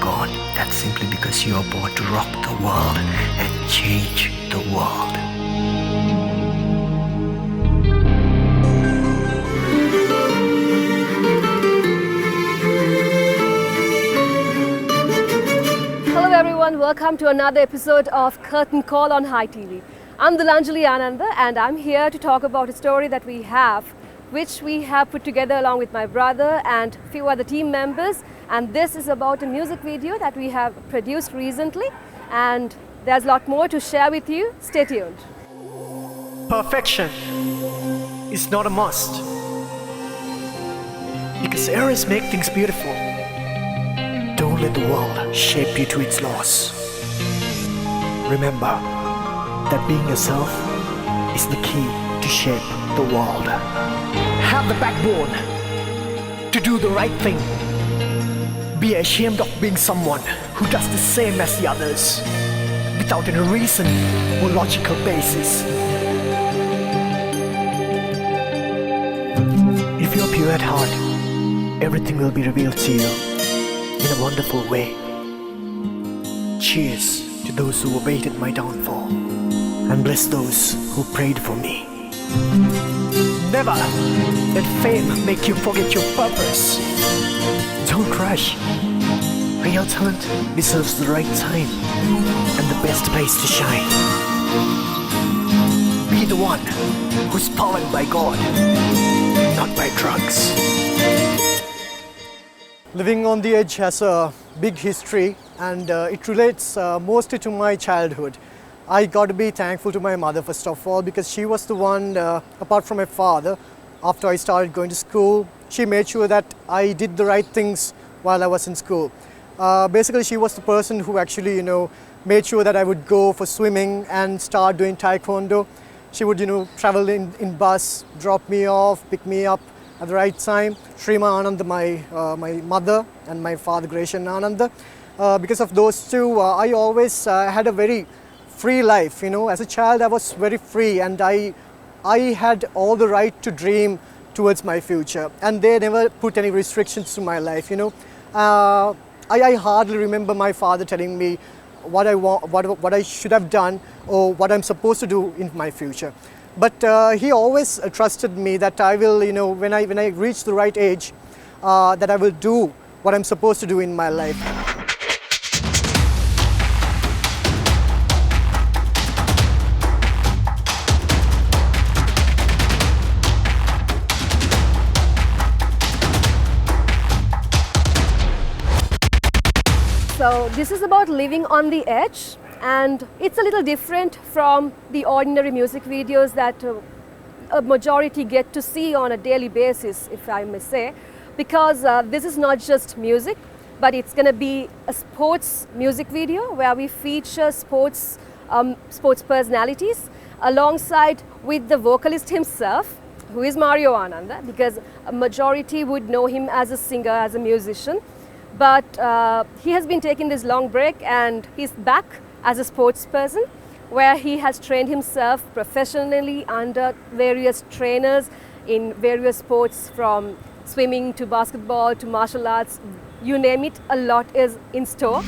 God, that's simply because you are born to rock the world and change the world. Hello everyone, welcome to another episode of Curtain Call on Hi TV. I'm Dilanjali Ananda and I'm here to talk about a story that we have, which we have put together along with my brother and few other team members. And this is about a music video that we have produced recently, and there's a lot more to share with you. Stay tuned. Perfection is not a must, because errors make things beautiful. Don't let the world shape you to its laws. Remember that being yourself is the key to shape the world. Have the backbone to do the right thing. Be ashamed of being someone who does the same as the others without any reason or logical basis. If you're pure at heart, everything will be revealed to you in a wonderful way. Cheers to those who awaited my downfall, and bless those who prayed for me. Never let fame make you forget your purpose. Don't rush. Real talent deserves the right time and the best place to shine. Be the one who's powered by God, not by drugs. Living on the Edge has a big history, and it relates mostly to my childhood. I got to be thankful to my mother first of all, because she was the one, apart from my father, after I started going to school, she made sure that I did the right things while I was in school. Basically, she was the person who actually, made sure that I would go for swimming and start doing taekwondo. She would, travel in bus, drop me off, pick me up at the right time. Shrima Ananda, my mother, and my father, Greshan Ananda. Because of those two, I always had a very free life. As a child, I was very free, and I had all the right to dream towards my future, and they never put any restrictions to my life. I hardly remember my father telling me what I want, what I should have done, or what I'm supposed to do in my future. But he always trusted me that I will, when I reach the right age, that I will do what I'm supposed to do in my life. So this is about living on the edge, and it's a little different from the ordinary music videos that a majority get to see on a daily basis, if I may say, because this is not just music, but it's going to be a sports music video where we feature sports personalities alongside with the vocalist himself, who is Mario Ananda, because a majority would know him as a singer, as a musician. But he has been taking this long break, and he's back as a sports person, where he has trained himself professionally under various trainers in various sports, from swimming to basketball to martial arts, you name it, a lot is in store.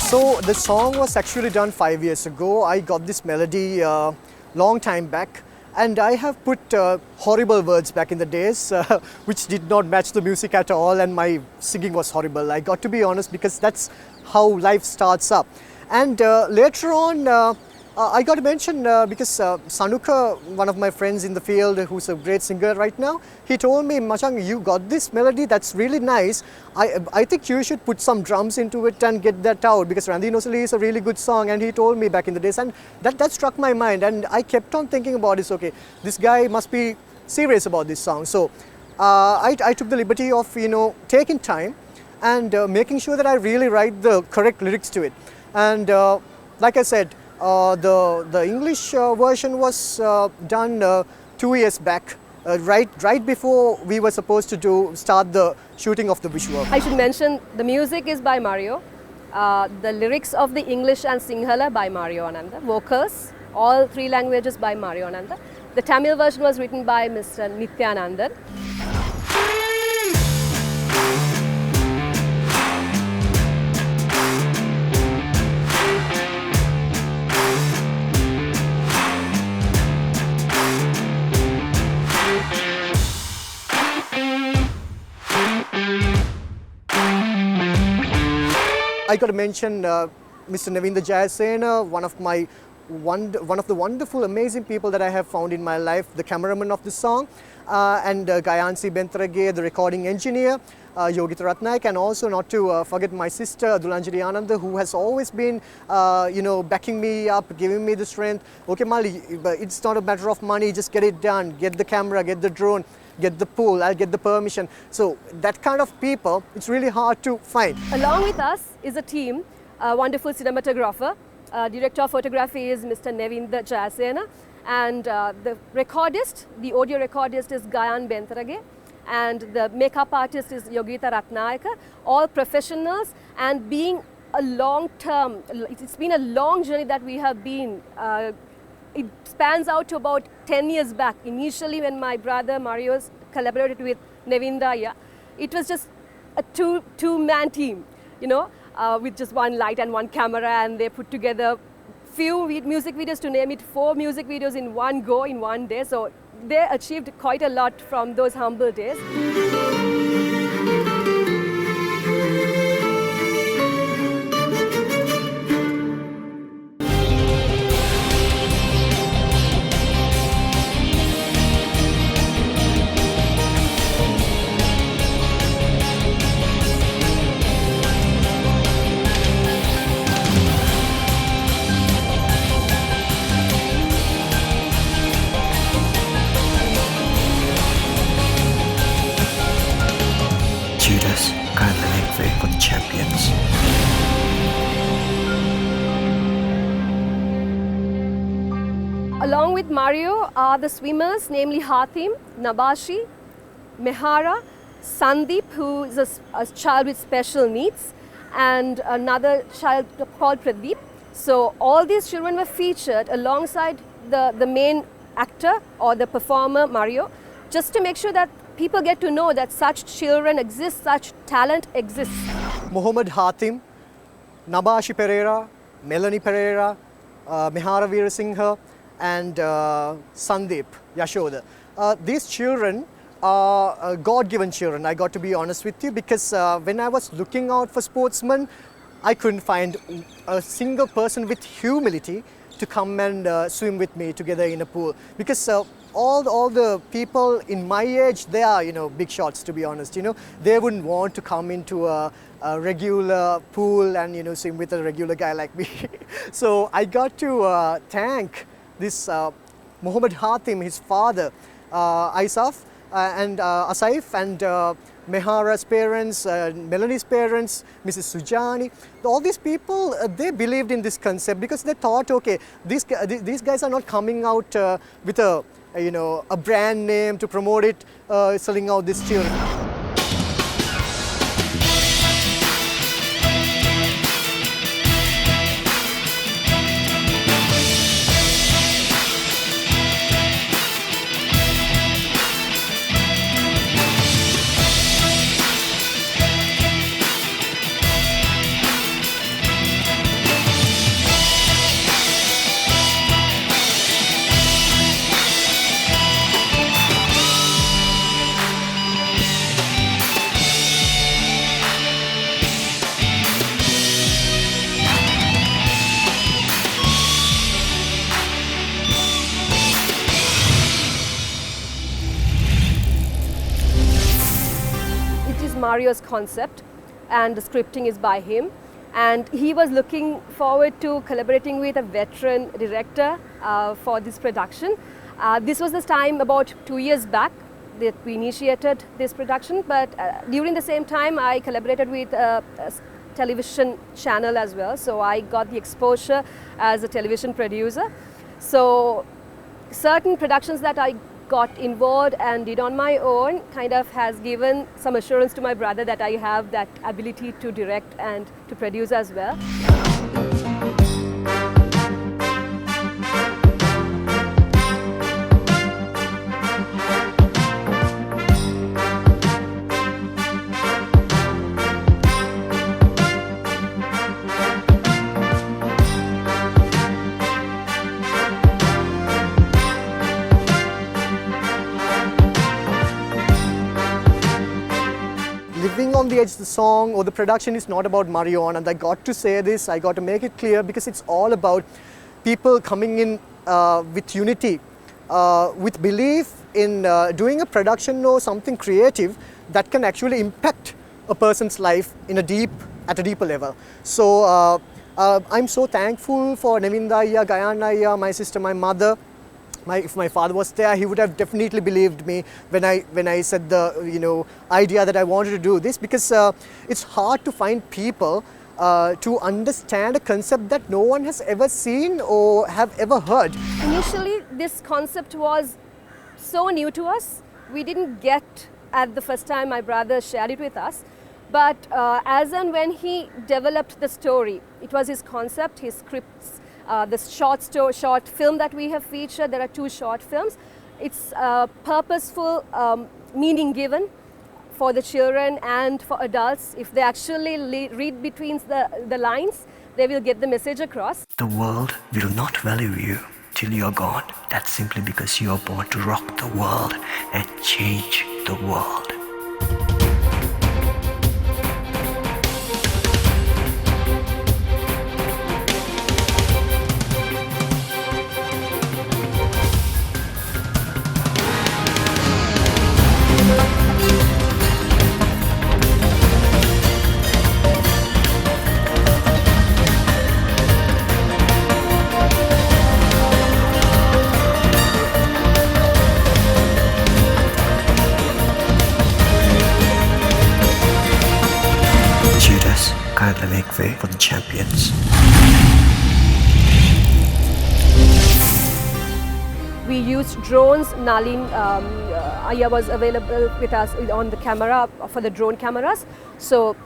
So the song was actually done 5 years ago. I got this melody long time back, and I have put horrible words back in the days, which did not match the music at all, and my singing was horrible. I got to be honest, because that's how life starts up. And later on, I got to mention, because Sanuka, one of my friends in the field who's a great singer right now, he told me, Machang, you got this melody, that's really nice. I think you should put some drums into it and get that out, because Randi Nosali is a really good song, and he told me back in the days, and that struck my mind, and I kept on thinking about this, okay, this guy must be serious about this song. So I took the liberty of, taking time and making sure that I really write the correct lyrics to it. And like I said, the English version was done 2 years back, right before we were supposed to start the shooting of the visual. I should mention the music is by Mario. The lyrics of the English and Sinhala by Mario Ananda. Vocals, all 3 languages by Mario Ananda. The Tamil version was written by Mr. Nityanandan. I got to mention Mr. Navinda Jayasena, one of the wonderful, amazing people that I have found in my life, the cameraman of the song, and Gayansi Bentrage, the recording engineer, Yogita Ratnaik, and also not to forget my sister Adulanjali Ananda, who has always been, backing me up, giving me the strength. Okay, Mali, it's not a matter of money, just get it done, get the camera, get the drone, get the pool, I'll get the permission. So that kind of people, it's really hard to find. Along with us is a team, a wonderful cinematographer. Director of photography is Mr. Navinda Jayasena, and the recordist, the audio recordist is Gayan Bentarage, and the makeup artist is Yogita Ratnayaka, all professionals, and being a long term, it's been a long journey that we have been. It spans out to about 10 years back. Initially, when my brother Mario collaborated with Navinda, it was just a two-man team, with just one light and one camera, and they put together few music videos, to name it 4 music videos in one go, in one day. So they achieved quite a lot from those humble days. Judas, kindly make way for the champions. Along with Mario are the swimmers, namely Hatim, Nabashi, Mehara, Sandeep, who is a child with special needs, and another child called Pradeep. So all these children were featured alongside the main actor or the performer Mario, just to make sure that people get to know that such children exist, such talent exists. Muhammad Hatim, Nabashi Pereira, Melanie Pereira, Mehara Veerasinghe, and Sandeep Yashoda. These children are God-given children, I got to be honest with you, because when I was looking out for sportsmen, I couldn't find a single person with humility to come and swim with me together in a pool, because all the people in my age, they are big shots, to be honest. They wouldn't want to come into a regular pool and swim with a regular guy like me. So I got to thank this Muhammad Hatim, his father, Aisaf, and Asaif, and Mehara's parents, Melanie's parents, Mrs. Sujani. All these people, they believed in this concept, because they thought, okay, these guys are not coming out with a brand name to promote it, selling out these children. Mario's concept, and the scripting is by him, and he was looking forward to collaborating with a veteran director for this production. This was the time about 2 years back that we initiated this production, but during the same time I collaborated with a television channel as well, so I got the exposure as a television producer. So certain productions that I got involved and did on my own kind of has given some assurance to my brother that I have that ability to direct and to produce as well. Living on the edge of the song or the production is not about Mario, and I got to say this, I got to make it clear, because it's all about people coming in with unity, with belief in doing a production or something creative that can actually impact a person's life at a deeper level. So I'm so thankful for Navinda Ayya, Gayana Ayya, my sister, my mother. If my father was there, he would have definitely believed me when I said the idea that I wanted to do this, because it's hard to find people to understand a concept that no one has ever seen or have ever heard. Initially, this concept was so new to us. We didn't get at the first time my brother shared it with us. But as and when he developed the story, it was his concept, his scripts, the short film that we have featured. There are 2 short films. It's purposeful meaning given for the children and for adults. If they actually read between the lines, they will get the message across. The world will not value you till you're gone. That's simply because you're born to rock the world and change the world. Kindly make way for the champions. We used drones. Nalin Ayya was available with us on the camera for the drone cameras. So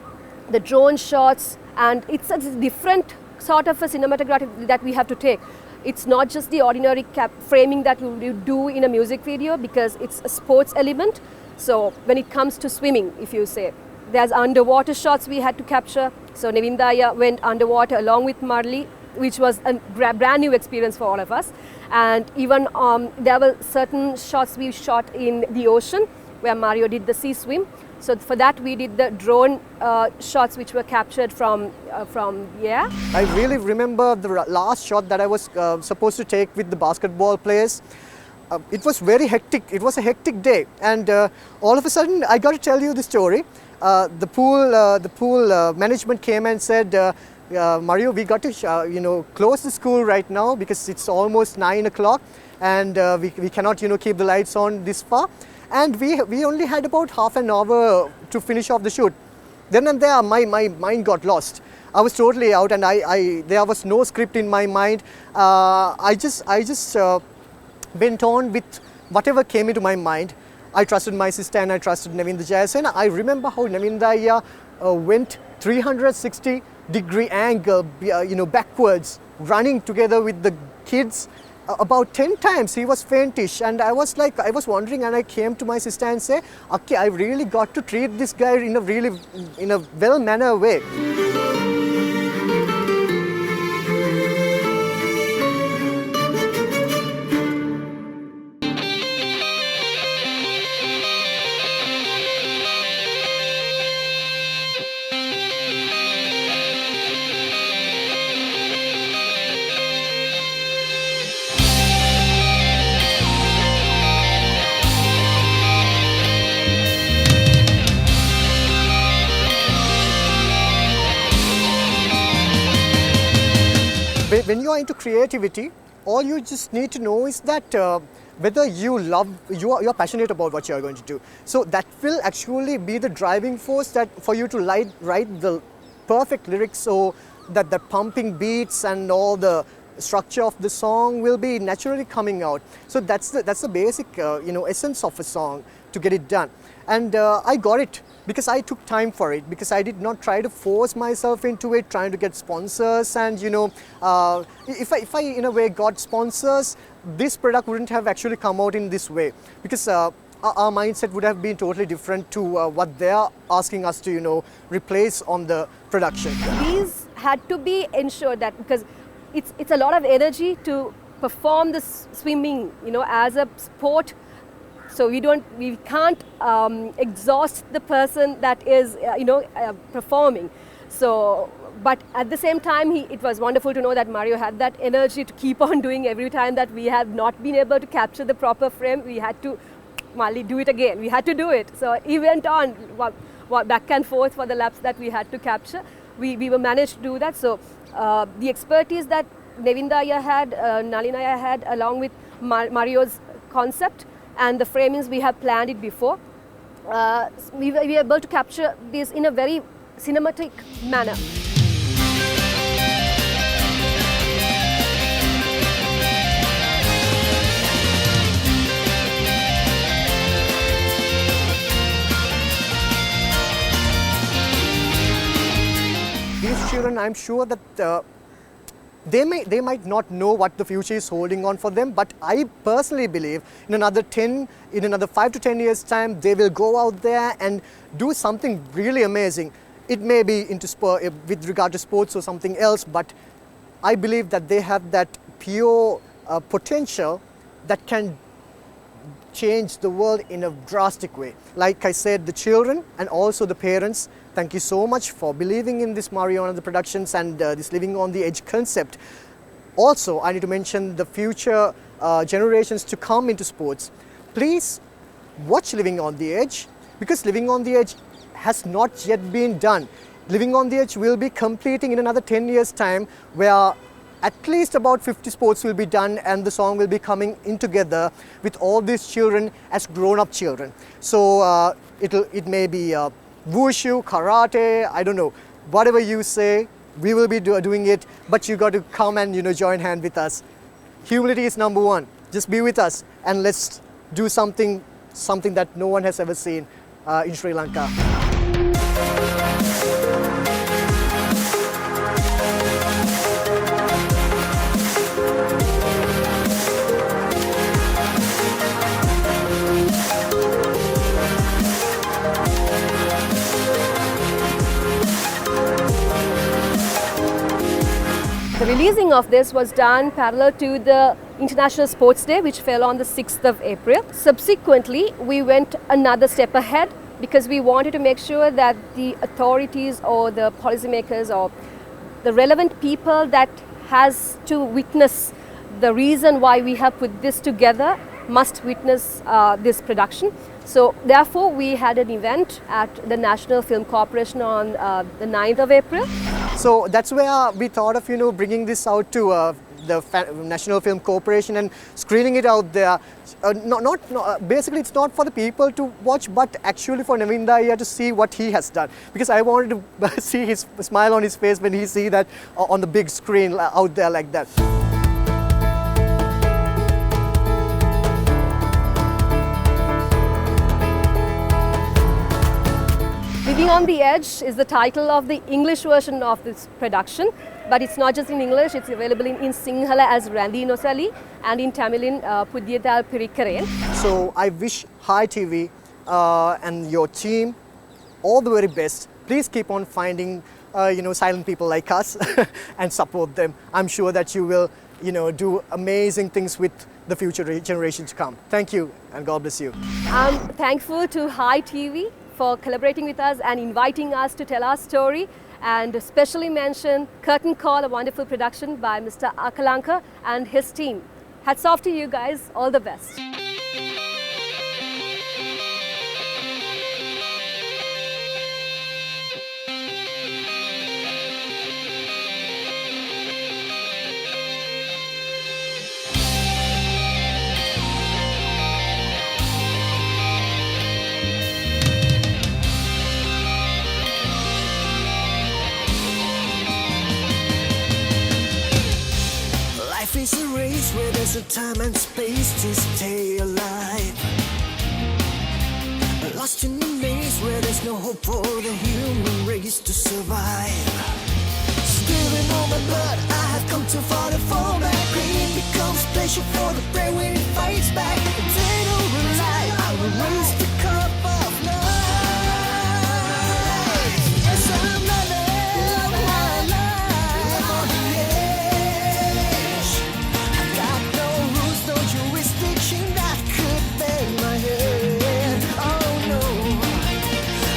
the drone shots, and it's a different sort of a cinematography that we have to take. It's not just the ordinary framing that you do in a music video, because it's a sports element. So when it comes to swimming, if you say, there's underwater shots we had to capture. So Navinda Ayya went underwater along with Marley, which was a brand new experience for all of us. And even there were certain shots we shot in the ocean where Mario did the sea swim. So for that we did the drone shots which were captured from the air. I really remember the last shot that I was supposed to take with the basketball players. It was very hectic. It was a hectic day, and all of a sudden I got to tell you the story. The pool management came and said, Mario, we got to close the school right now because it's almost 9 o'clock, and we cannot keep the lights on this far, and we only had about half an hour to finish off the shoot. Then and there my mind got lost. I was totally out, and there was no script in my mind. I just went on with whatever came into my mind. I trusted my sister and I trusted Navinda Jayasen. I remember how Navinda Ayya went 360-degree angle, backwards, running together with the kids about 10 times. He was faintish, and I was wondering, and I came to my sister and say, okay, I really got to treat this guy in a well-mannered way. When you are into creativity, all you just need to know is that whether you're passionate about what you are going to do. So that will actually be the driving force that for you to write the perfect lyrics, so that the pumping beats and all the structure of the song will be naturally coming out. So that's the basic essence of a song to get it done. And I got it because I took time for it, because I did not try to force myself into it, trying to get sponsors. And if I in a way got sponsors, this product wouldn't have actually come out in this way, because our mindset would have been totally different to what they are asking us to replace on the production. These had to be ensured that, because it's a lot of energy to perform this swimming as a sport. So we can't exhaust the person that is performing. So, but at the same time, it was wonderful to know that Mario had that energy to keep on doing every time that we have not been able to capture the proper frame. We had to do it again. We had to do it. So he went on back and forth for the laps that we had to capture. We were managed to do that. So the expertise that Nevindaya had, Nalinaya had, along with Mario's concept and the framings, we have planned it before. We were able to capture this in a very cinematic manner. These children, I'm sure that they might not know what the future is holding on for them, but I personally believe in another 5 to 10 years time, they will go out there and do something really amazing. It may be into with regard to sports or something else, but I believe that they have that pure potential that can change the world in a drastic way. Like I said, the children and also the parents, thank you so much for believing in this Mario and the productions and this Living on the Edge concept. Also, I need to mention the future generations to come into sports. Please watch Living on the Edge, because Living on the Edge has not yet been done. Living on the Edge will be completing in another 10 years time, where at least about 50 sports will be done and the song will be coming in together with all these children as grown-up children. So it may be wushu, karate, I don't know, whatever you say, we will be doing it, but you got to come and join hand with us. Humility is number one. Just be with us and let's do something that no one has ever seen in Sri Lanka. The releasing of this was done parallel to the International Sports Day, which fell on the 6th of April. Subsequently, we went another step ahead because we wanted to make sure that the authorities or the policymakers or the relevant people that has to witness the reason why we have put this together must witness this production. So therefore, we had an event at the National Film Corporation on the 9th of April. So that's where we thought of bringing this out to the National Film Corporation and screening it out there. Basically, it's not for the people to watch, but actually for Nevindaya to see what he has done. Because I wanted to see his smile on his face when he see that on the big screen out there like that. Living on the Edge is the title of the English version of this production, but it's not just in English, it's available in Sinhala as Randi Nosali and in Tamil in Pudiyadal Pirikaren. So I wish Hi TV and your team all the very best. Please keep on finding silent people like us and support them. I'm sure that you will do amazing things with the future generation to come. Thank you and God bless you. I'm thankful to Hi TV for collaborating with us and inviting us to tell our story, and especially mention Curtain Call, a wonderful production by Mr. Akalanka and his team. Hats off to you guys, all the best. face a race where there's no time and space to stay alive. Lost in the maze where there's no hope for the human race to survive. Steering on my blood, I have come too far to fall back. Pain becomes pleasure for the brain when it fights back. Dead or alive, I will raise the cup of life. Yes, I'm running my life on the edge. I got no rules, no jurisdiction that could bend my head. Oh no,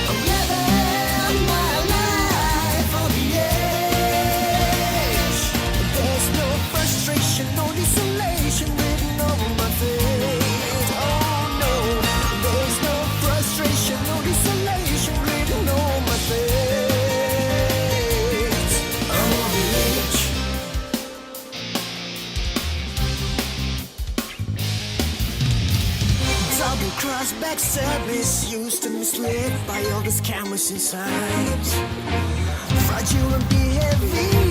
I'm living my life on the edge. There's no frustration, no desolation written over my face. Oh no, there's no frustration, no desolation written on my face. I'm on the edge. Double cross, backstab, misused and misled by all the scammers inside. Fragile and be heavy.